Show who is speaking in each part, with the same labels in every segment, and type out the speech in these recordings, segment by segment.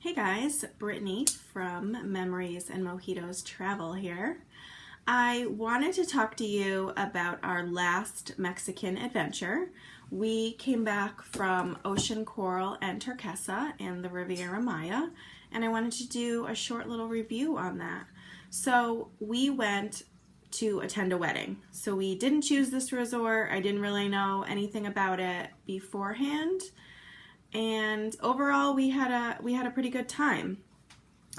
Speaker 1: Hey guys, Brittany from Memories and Mojitos Travel here. I wanted to talk to you about our last Mexican adventure. We came back from Ocean Coral and Turquesa in the Riviera Maya, and I wanted to do a short little review on that. So we went to attend a wedding. So we didn't choose this resort. I didn't really know anything about it beforehand. And overall we had a pretty good time.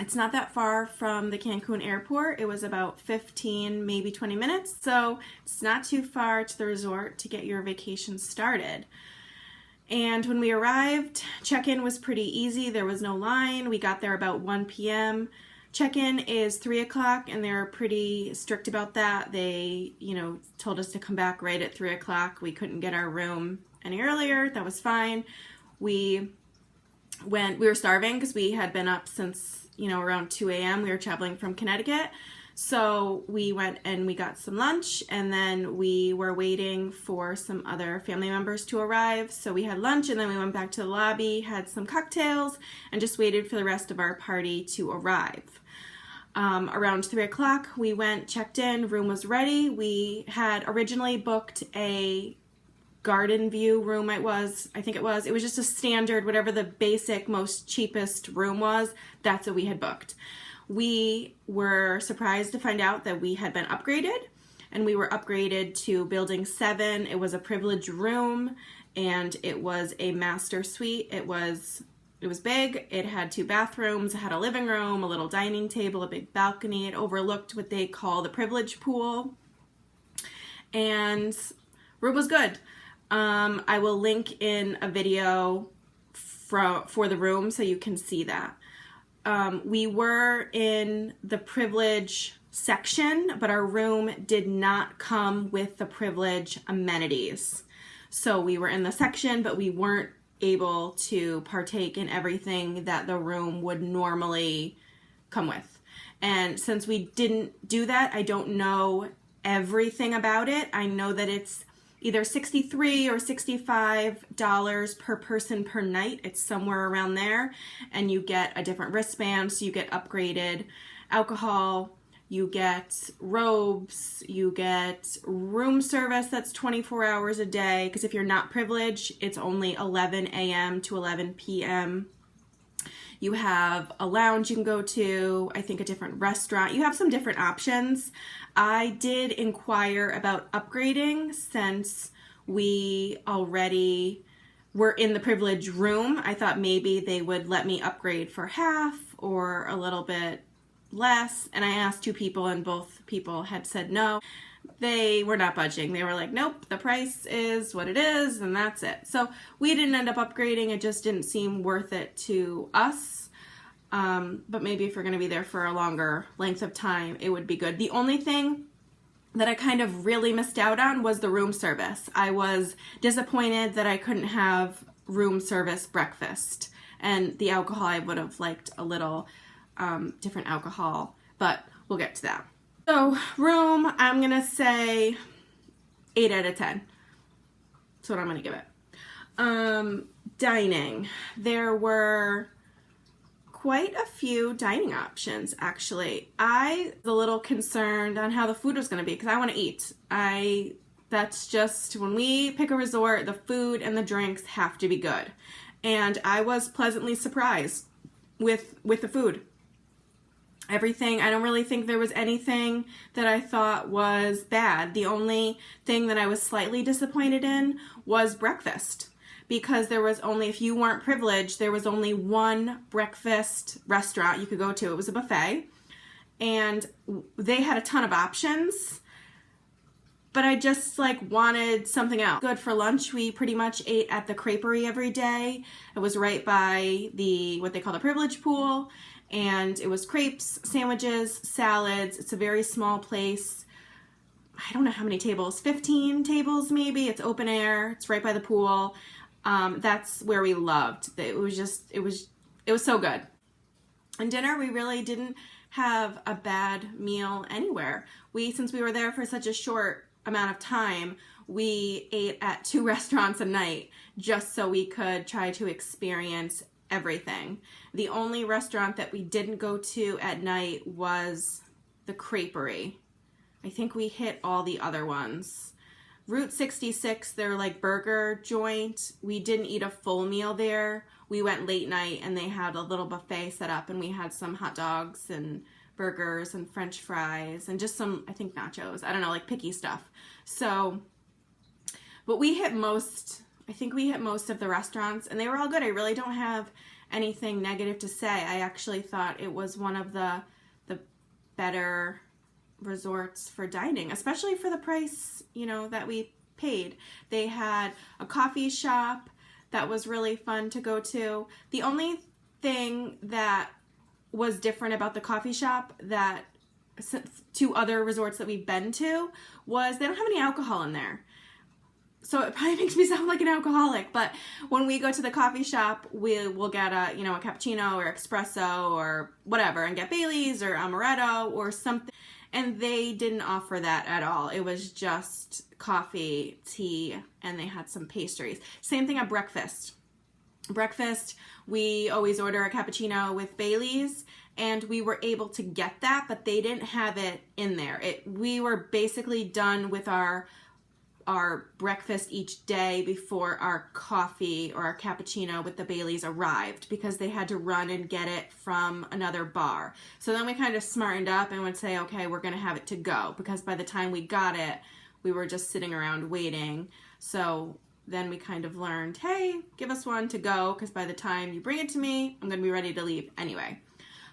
Speaker 1: It's not that far from the Cancun airport. It was about 15, maybe 20 minutes, so it's not too far to the resort to get your vacation started. And when we arrived, check-in was pretty easy. There was no line. We got there about 1 p.m. Check-in is 3 o'clock, and they're pretty strict about that. They, told us to come back right at 3 o'clock. We couldn't get our room any earlier. That was fine. We were starving because we had been up since, around 2 a.m. We were traveling from Connecticut. So we went and we got some lunch, and then we were waiting for some other family members to arrive. So we had lunch, and then we went back to the lobby, had some cocktails, and just waited for the rest of our party to arrive. Around 3 o'clock, we went, checked in, room was ready. We had originally booked a garden view room. It was just a standard, whatever the basic, most cheapest room was, that's what we had booked. We were surprised to find out that we had been upgraded, and we were upgraded to building 7. It was a privileged room, and it was a master suite. It was big. It had 2 bathrooms. It had a living room, a little dining table, a big balcony. It overlooked what they call the privilege pool, and room was good. I will link in a video for the room so you can see that. We were in the privilege section, but our room did not come with the privilege amenities. So we were in the section, but we weren't able to partake in everything that the room would normally come with. And since we didn't do that, I don't know everything about it. I know that it's either $63 or $65 per person per night. It's somewhere around there. And you get a different wristband, so you get upgraded alcohol, you get robes, you get room service that's 24 hours a day, because if you're not privileged, it's only 11 a.m. to 11 p.m. You have a lounge you can go to, I think a different restaurant. You have some different options. I did inquire about upgrading since we already were in the privilege room. I thought maybe they would let me upgrade for half or a little bit less. And I asked 2 people, and both people had said no. They were not budging. They were like, nope, the price is what it is, and that's it. So we didn't end up upgrading. It just didn't seem worth it to us. But maybe if we're going to be there for a longer length of time, it would be good. The only thing that I kind of really missed out on was the room service. I was disappointed that I couldn't have room service breakfast. And the alcohol, I would have liked a little different alcohol, but we'll get to that. So room, I'm going to say 8 out of 10. That's what I'm going to give it. Dining. There were quite a few dining options, actually. I was a little concerned on how the food was going to be because I want to eat. That's just, when we pick a resort, the food and the drinks have to be good. And I was pleasantly surprised with the food. Everything, I don't really think there was anything that I thought was bad. The only thing that I was slightly disappointed in was breakfast, because there was only, if you weren't privileged, there was only one breakfast restaurant you could go to. It was a buffet, and they had a ton of options, but I just wanted something else. Good for lunch, we pretty much ate at the Creperie every day. It was right by what they call the privilege pool. And it was crepes, sandwiches, salads. It's a very small place. I don't know how many tables, 15 tables maybe. It's open air. It's right by the pool. That's where we loved. It was so good. And dinner, we really didn't have a bad meal anywhere. Since we were there for such a short amount of time, we ate at 2 restaurants a night just so we could try to experience everything. The only restaurant that we didn't go to at night was the Creperie. I think we hit all the other ones. Route 66, their like burger joint, we didn't eat a full meal there. We went late night and they had a little buffet set up, and we had some hot dogs and burgers and french fries and just some, I think, nachos. I don't know, like picky stuff. So, but we hit most, I think we hit most of the restaurants, and they were all good. I really don't have anything negative to say. I actually thought it was one of the better resorts for dining, especially for the price, you know, that we paid. They had a coffee shop that was really fun to go to. The only thing that was different about the coffee shop that to other resorts that we've been to was they don't have any alcohol in there. So it probably makes me sound like an alcoholic, but when we go to the coffee shop, we'll get a, you know, a cappuccino or espresso or whatever, and get Bailey's or amaretto or something. And they didn't offer that at all. It was just coffee, tea, and they had some pastries. Same thing at breakfast. Breakfast, we always order a cappuccino with Bailey's, and we were able to get that, but they didn't have it in there. We were basically done with our breakfast each day before our coffee or our cappuccino with the Baileys arrived, because they had to run and get it from another bar. So then we kind of smartened up and would say, okay, we're going to have it to go, because by the time we got it, we were just sitting around waiting. So then we kind of learned, hey, give us one to go, because by the time you bring it to me, I'm going to be ready to leave anyway.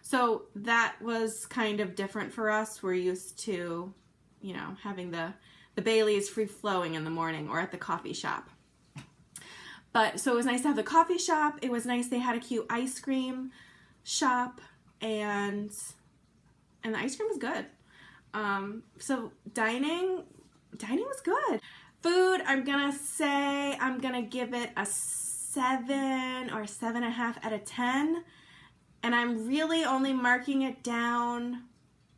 Speaker 1: So that was kind of different for us. We're used to, you know, having the Bailey's free-flowing in the morning or at the coffee shop. But so it was nice to have the coffee shop. It was nice they had a cute ice cream shop, and the ice cream was good. So dining was good. Food, I'm gonna give it a 7 or 7.5 out of 10. And I'm really only marking it down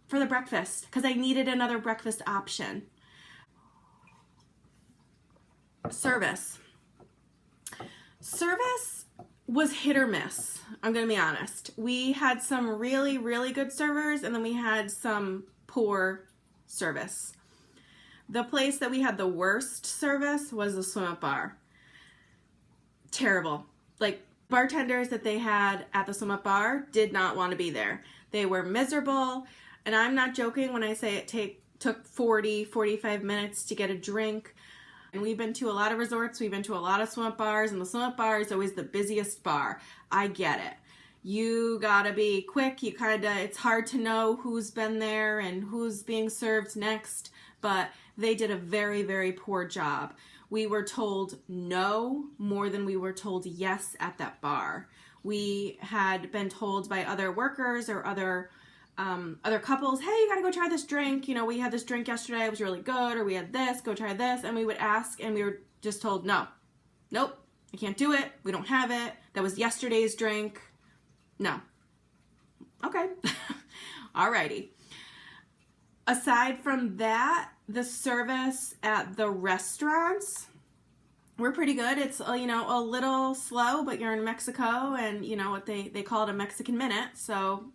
Speaker 1: for the breakfast because I needed another breakfast option. Service was hit or miss. I'm gonna be honest. We had some really, really good servers, and then we had some poor service. The place that we had the worst service was the swim up bar. Terrible. Like, bartenders that they had at the swim up bar did not want to be there. They were miserable, and I'm not joking when I say it took 45 minutes to get a drink. And we've been to a lot of resorts, we've been to a lot of swim up bars, and the swim up bar is always the busiest bar. I get it. You gotta be quick, it's hard to know who's been there and who's being served next, but they did a very, very poor job. We were told no more than we were told yes at that bar. We had been told by other workers or other couples, hey, you gotta go try this drink. You know, we had this drink yesterday, it was really good, or we had this, go try this. And we would ask, and we were just told, no, nope, I can't do it. We don't have it. That was yesterday's drink. No. Okay. Alrighty. Aside from that, the service at the restaurants were pretty good. It's, you know, a little slow, but you're in Mexico, and you know what they call it, a Mexican minute. So,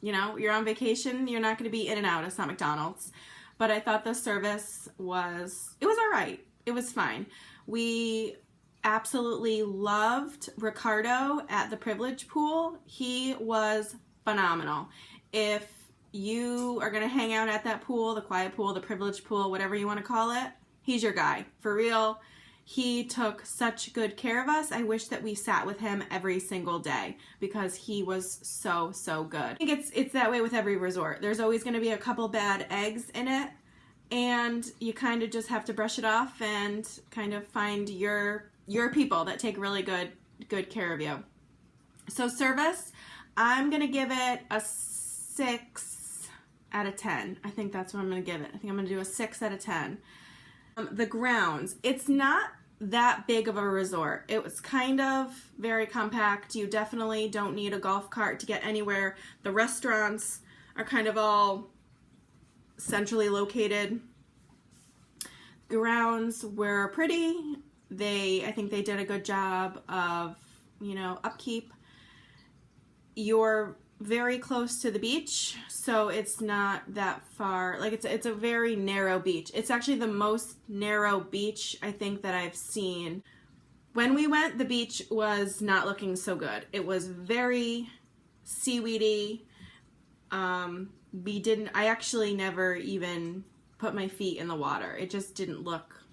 Speaker 1: you know, you're on vacation, you're not going to be in and out. It's not McDonald's. But I thought the service it was all right. It was fine. We absolutely loved Ricardo at the Privilege Pool. He was phenomenal. If you are going to hang out at that pool, the quiet pool, the Privilege Pool, whatever you want to call it, he's your guy. For real. He took such good care of us. I wish that we sat with him every single day because he was so, so good. I think it's that way with every resort. There's always going to be a couple bad eggs in it, and you kind of just have to brush it off and kind of find your people that take really good care of you. So service, I'm going to give it a 6 out of 10. I think that's what I'm going to give it. I think I'm going to do a 6 out of 10. The grounds, it's not that big of a resort. It was kind of very compact. You definitely don't need a golf cart to get anywhere. The restaurants are kind of all centrally located. Grounds were pretty. I think they did a good job of, you know, upkeep. you're very close to the beach, so it's not that far. Like it's a very narrow beach. It's actually the most narrow beach I think that I've seen. When we went, the beach was not looking so good. It was very seaweedy. I actually never even put my feet in the water. It just didn't look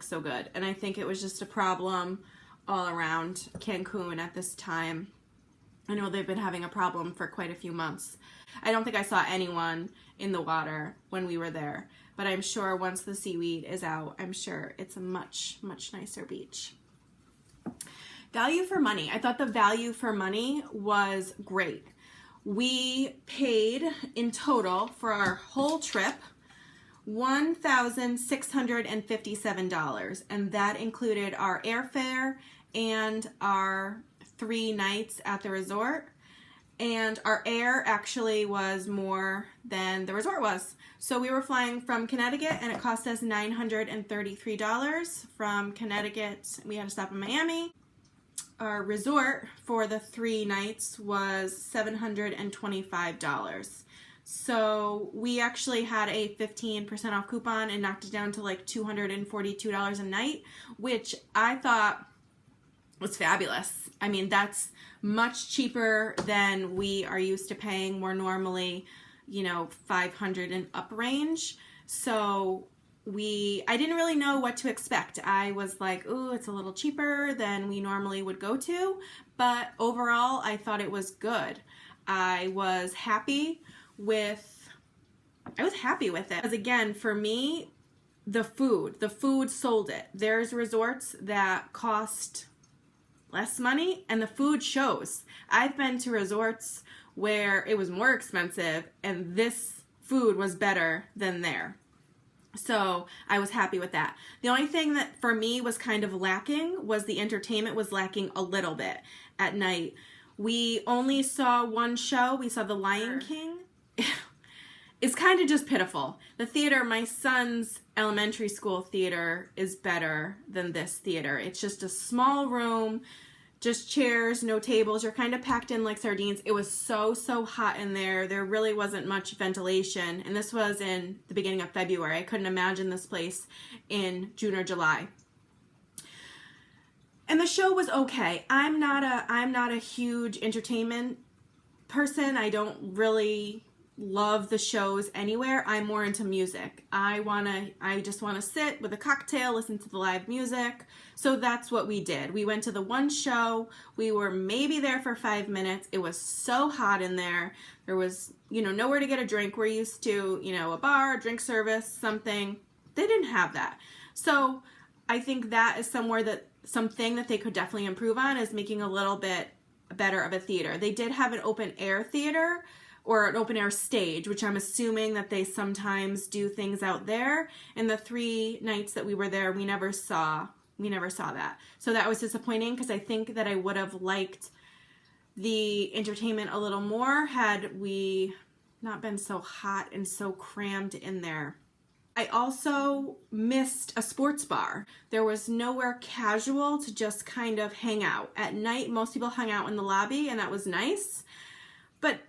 Speaker 1: so good. And I think it was just a problem all around Cancun at this time. I know they've been having a problem for quite a few months. I don't think I saw anyone in the water when we were there, but I'm sure once the seaweed is out, I'm sure it's a much, much nicer beach. Value for money. I thought the value for money was great. We paid in total for our whole trip $1,657, and that included our airfare and our 3 nights at the resort, and our air actually was more than the resort was. So we were flying from Connecticut, and it cost us $933 from Connecticut. We had to stop in Miami. Our resort for the 3 nights was $725. So we actually had a 15% off coupon and knocked it down to like $242 a night, which I thought was fabulous. I mean, that's much cheaper than we are used to paying. We're normally, $500 and up range. So I didn't really know what to expect. I was like, ooh, it's a little cheaper than we normally would go to. But overall, I thought it was good. I was happy with it. Because again, for me, the food sold it. There's resorts that cost less money and the food shows. I've been to resorts where it was more expensive and this food was better than there. So I was happy with that. The only thing that for me was kind of lacking was the entertainment was lacking a little bit at night. We only saw one show. We saw The Lion King. It's kind of just pitiful. The theater, my son's elementary school theater, is better than this theater. It's just a small room, just chairs, no tables. You're kind of packed in like sardines. It was so hot in there. There really wasn't much ventilation. And this was in the beginning of February. I couldn't imagine this place in June or July. And the show was okay. I'm not a huge entertainment person. I don't really love the shows anywhere. I'm more into music. I just want to sit with a cocktail, listen to the live music. So that's what we did. We went to the one show. We were maybe there for 5 minutes. It was so hot in there. There was, nowhere to get a drink. We're used to, a bar, drink service, something. They didn't have that. So I think that is something that they could definitely improve on, is making a little bit better of a theater. They did have an open air theater, or an open air stage, which I'm assuming that they sometimes do things out there. And the 3 nights that we were there, we never saw that. So that was disappointing, because I think that I would have liked the entertainment a little more had we not been so hot and so crammed in there. I also missed a sports bar. There was nowhere casual to just kind of hang out. At night, most people hung out in the lobby, and that was nice. But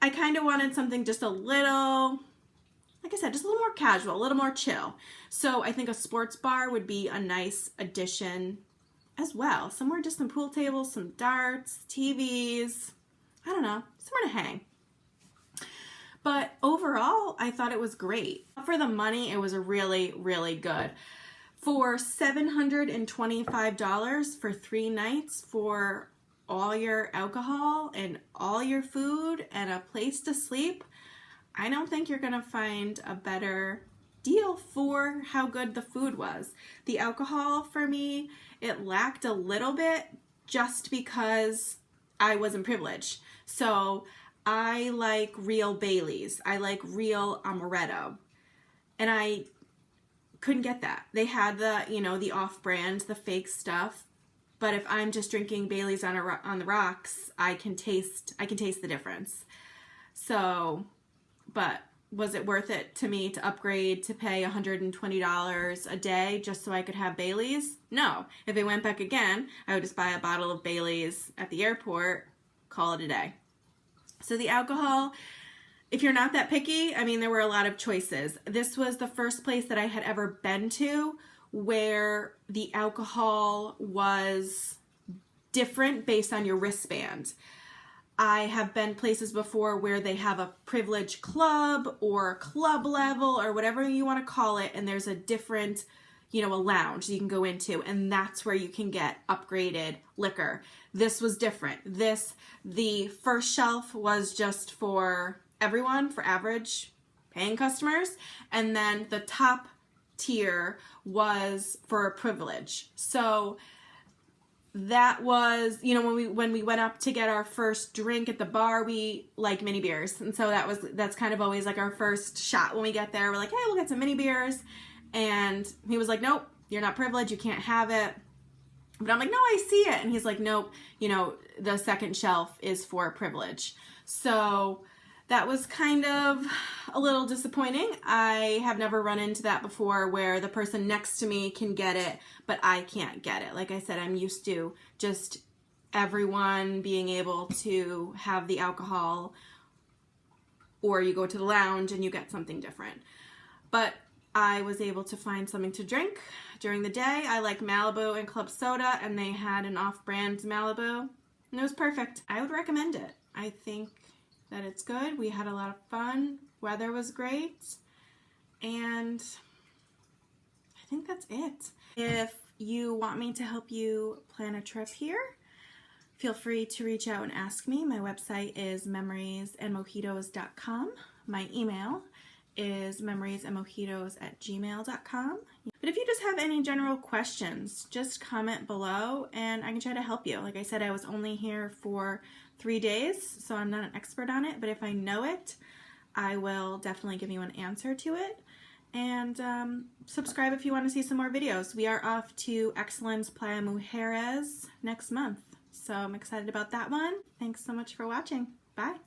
Speaker 1: I kind of wanted something just a little, like I said, just a little more casual, a little more chill. So I think a sports bar would be a nice addition as well. Somewhere, just some pool tables, some darts, TVs, I don't know, somewhere to hang. But overall, I thought it was great. For the money, it was really, really good. For $725 for 3 nights for all your alcohol and all your food and a place to sleep, I don't think you're gonna find a better deal for how good the food was. The alcohol, for me, it lacked a little bit just because I wasn't privileged. So I like real Baileys. I like real amaretto. And I couldn't get that. They had the off-brand, the fake stuff. But if I'm just drinking Baileys on the rocks, I can taste the difference. So, but was it worth it to me to upgrade to pay $120 a day just so I could have Baileys? No. If I went back again, I would just buy a bottle of Baileys at the airport, call it a day. So the alcohol, if you're not that picky, I mean, there were a lot of choices. This was the first place that I had ever been to where the alcohol was different based on your wristband. I have been places before where they have a privilege club or club level or whatever you want to call it, and there's a different, a lounge you can go into, and that's where you can get upgraded liquor. This was different. The first shelf was just for everyone, for average paying customers, and then the top tier was for a privilege. So that was, when we went up to get our first drink at the bar, we like mini beers. And so that's kind of always like our first shot when we get there. We're like, hey, we'll get some mini beers. And he was like, nope, you're not privileged. You can't have it. But I'm like, no, I see it. And he's like, nope, the second shelf is for privilege. So that was kind of a little disappointing. I have never run into that before where the person next to me can get it, but I can't get it. Like I said, I'm used to just everyone being able to have the alcohol, or you go to the lounge and you get something different. But I was able to find something to drink during the day. I like Malibu and Club Soda, and they had an off-brand Malibu, and it was perfect. I would recommend it. I think that it's good. We had a lot of fun. Weather was great. And I think that's it. If you want me to help you plan a trip here, feel free to reach out and ask me. My website is memoriesandmojitos.com. My email is memoriesandmojitos@gmail.com. But if you just have any general questions, just comment below and I can try to help you. Like I said, I was only here for 3 days, so I'm not an expert on it, but if I know it, I will definitely give you an answer to it. And subscribe if you want to see some more videos. We are off to Excellence Playa Mujeres next month, so I'm excited about that one. Thanks so much for watching. Bye.